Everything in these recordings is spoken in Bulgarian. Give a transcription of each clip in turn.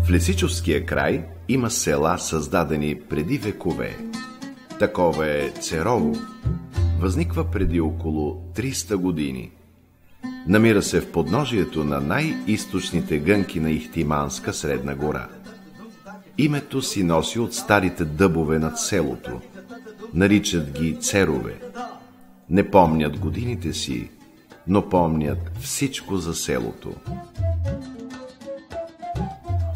В Лесичовския край има села, създадени преди векове. Такова е Церово. Възниква преди около 300 години. Намира се в подножието на най-източните гънки на Ихтиманска средна гора. Името си носи от старите дъбове над селото. Наричат ги церове. Не помнят годините си, но помнят всичко за селото.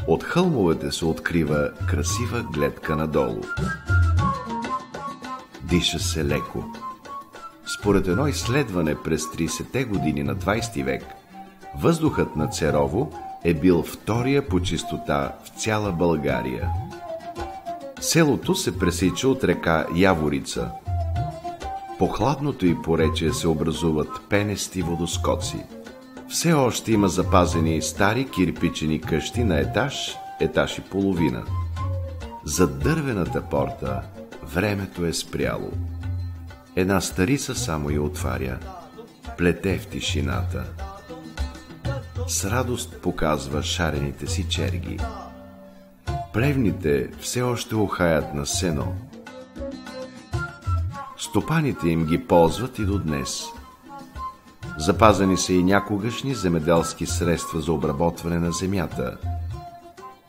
От хълмовете се открива красива гледка надолу. Диша се леко. Според едно изследване през 30-те години на 20 век, въздухът на Церово е бил втория по чистота в цяла България. Селото се пресича от река Яворица. По хладното й поречие се образуват пенести водоскоци. Все още има запазени стари кирпичени къщи на етаж, етаж и половина. Зад дървената порта времето е спряло. Една старица само я отваря, плете в тишината. С радост показва шарените си черги. Плевните все още ухаят на сено. Стопаните им ги ползват и до днес. Запазени са и някогашни земеделски средства за обработване на земята.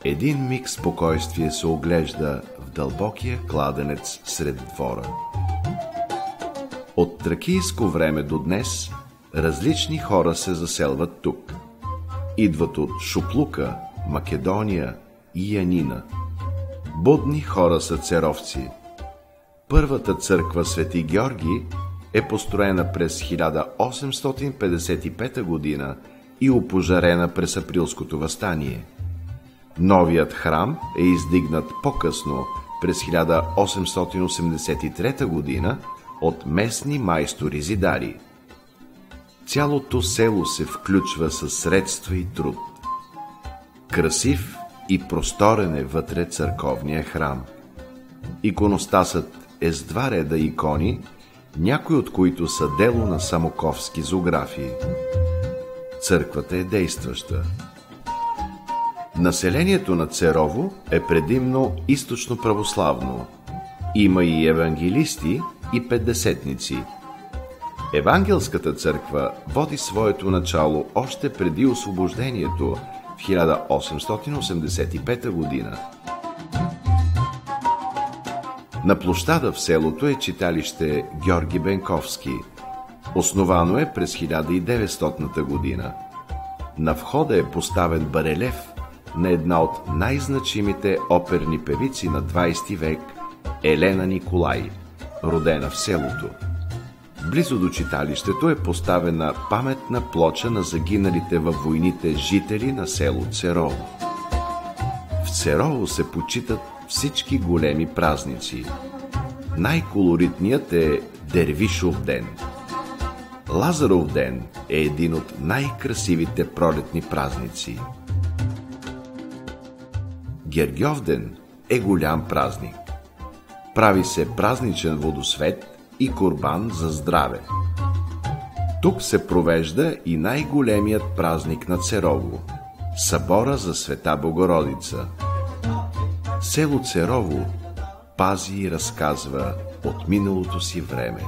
Един миг спокойствие се оглежда в дълбокия кладенец сред двора. От тракийско време до днес различни хора се заселват тук. Идват от Шуплука, Македония и Янина. Будни хора са церовци. Първата църква Свети Георги е построена през 1855 година и опожарена през Априлското въстание. Новият храм е издигнат по-късно, през 1883 година, от местни майстори-зидари. Цялото село се включва със средства и труд. Красив и просторен е вътре църковния храм. Иконостасът е с 2 реда икони, някои от които са дело на самоковски зоографии. Църквата е действаща. Населението на Церово е предимно източно православно. Има и евангелисти и петдесетници. Евангелската църква води своето начало още преди освобождението в 1885 година. На площада в селото е читалище Георги Бенковски. Основано е през 1900 година. На входа е поставен барелев на една от най-значимите оперни певици на 20 век Елена Николай, родена в селото. Близо до читалището е поставена паметна плоча на загиналите във войните жители на село Церово. В Церово се почитат всички големи празници. Най-колоритният е Дервишов ден. Лазаров ден е един от най-красивите пролетни празници. Гергьовден е голям празник. Прави се празничен водосвет и курбан за здраве. Тук се провежда и най-големият празник на Церово – Събора за Света Богородица. Село Церово пази и разказва от миналото си време.